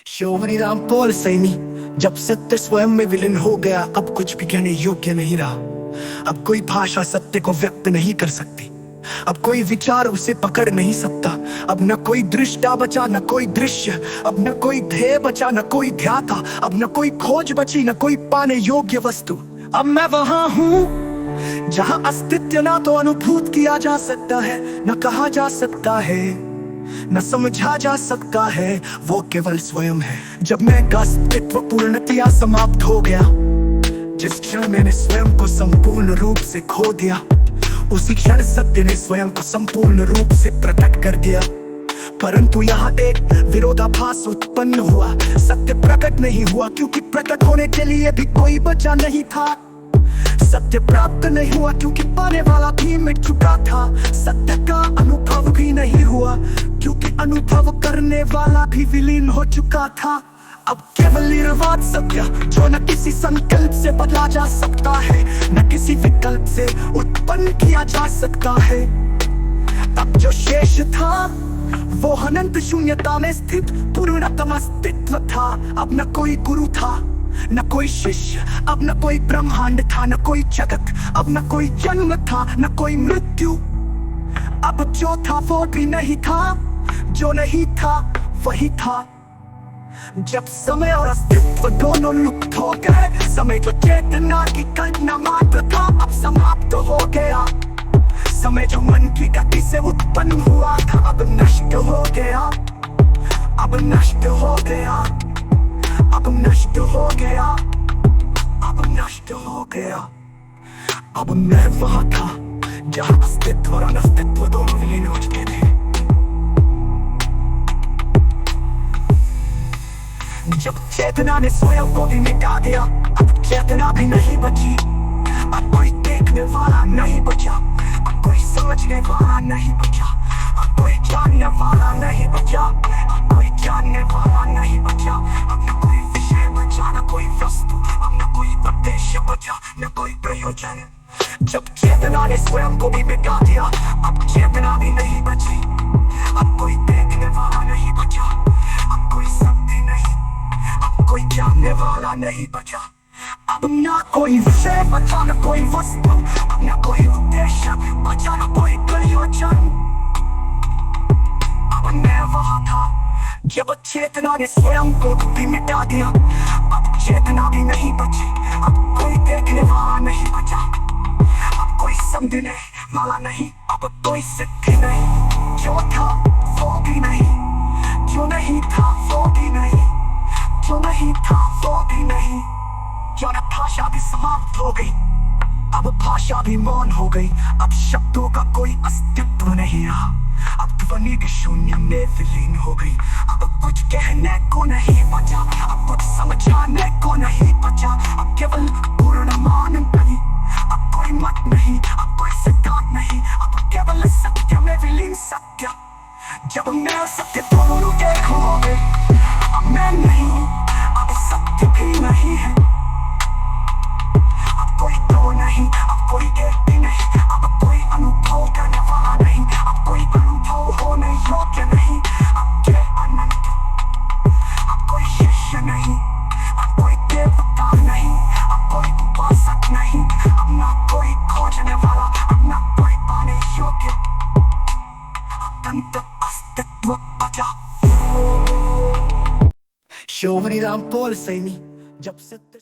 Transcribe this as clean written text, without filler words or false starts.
शोभनी Ram Paul Saini. जब सत्य स्वयं में विलीन हो गया, अब कुछ भी कहने योग्य नहीं रहा। अब कोई भाषा सत्य को व्यक्त नहीं कर सकती, अब कोई विचार उसे पकड़ नहीं सकता। अब न कोई दृष्टा बचा, न कोई दृश्य, अब न कोई ध्येय बचा, न कोई ध्याता, अब न कोई खोज बची, न कोई पाने योग्य वस्तु। अब मैं वहां हूं जहां अस्तित्व ना तो अनुभूत किया जा सकता है, न कहा जा सकता है, न समझा जा सकता है, वो केवल स्वयं है। जब मैं का अस्तित्व पूर्णतया समाप्त हो गया, जिस क्षण मैंने स्वयं को संपूर्ण रूप से खो दिया, उसी क्षण सत्य ने स्वयं को संपूर्ण रूप से प्रकट कर दिया। परंतु यहाँ एक विरोधाभास उत्पन्न हुआ। सत्य प्रकट नहीं हुआ क्योंकि प्रकट होने के लिए भी कोई बचा नहीं था। सत्य प्राप्त नहीं हुआ क्योंकि पाने वाला भी मिट चुका था। सत्य का अनुभव भी नहीं हुआ क्योंकि अनुभव करने वाला भी विलीन हो चुका था। अब केवल निर्वात सत्य, जो न किसी संकल्प से बदला जा सकता है, न किसी विकल्प से उत्पन्न किया जा सकता है। अब जो शेष था वो अनंत शून्यता में स्थित पूर्णतम अस्तित्व था। अब न कोई गुरु था, न कोई शिष्य, अब न कोई ब्रह्मांड था, न कोई जगत, अब न कोई जन्म था, न कोई मृत्यु। अब जो था वो भी नहीं था, जो नहीं था वही था। जब समय और अस्तित्व दोनों लुप्त हो गए, समय जो चेतना की कल्पना मात्र था, अब समाप्त हो गया। समय जो मन की गति से उत्पन्न हुआ था, अब नष्ट हो गया, अब नष्ट हो गया, अब नष्ट हो गया, अब नष्ट हो गया। अब मैं वहां था जहां अस्तित्व और अनस्तित्व दोनों विलीन हो चुके थे। जब चेतना ने स्वयं को भी मिटा दिया, अब चेतना भी नहीं बची। अब कोई देखने वाला नहीं बचा, अब कोई समझने वाला नहीं बचा, अब कोई जानने वाला नहीं बचा, अब कोई जानने वाला नहीं बचा। अब न कोई विषय बचा, न कोई वस्तु, अब न कोई उद्देश्य बचा, न कोई प्रयोजन। जब चेतना ने स्वयं को भी मिटा दिया, अब चेतना भी नहीं बची। अब कोई देखने वाला नहीं बचा, अब कोई समझे नहीं, अब कोई जानने वाला नहीं बचा। अब ना कोई विषय बचा, न कोई वस्तु, अब न कोई उद्देश्य बचा, न कोई प्रयोजन। अब मैं वहां था जब चेतना ने स्वयं को भी मिटा दिया, अब चेतना भी नहीं बची। अब कोई देखने वाला नहीं बचा, अब कोई समझने वाला नहीं, अब कोई सिद्धि नहीं। जो था वो भी नहीं, जो नहीं था वो भी नहीं, जो नहीं था वो भी नहीं। जो न भाषा भी समाप्त हो गई, अब भाषा भी मौन हो गई। अब शब्दों का कोई अस्तित्व नहीं रहा, अब ध्वनि भी शून्य में विलीन हो गई। अब कुछ कहने को नहीं बचा, अब कुछ समझाने को नहीं बचा। अब केवल पूर्ण मान नहीं, अब कोई मत नहीं, अब कोई सिद्धांत नहीं, अब केवल सत्य में विलीन सत्य। जब मैं सत्य दोनों एक हो गए, अब मैं नहीं, अब सत्य भी नहीं है। अब कोई तो नहीं, अब कोई देखती नहीं, अब कोई अनुभव करने वाला नहीं, अब कोई अनुभव होने योग्य नहीं। अब के अनंत, अब कोई शिष्य नहीं, अब कोई देवता नहीं, अब कोई उपासक नहीं, अब ना कोई खोजने वाला, अब ना कोई पाने योग्य। अनंत अस्तित्व बचा। शोभनी राम पॉल सैनी। जब सत्य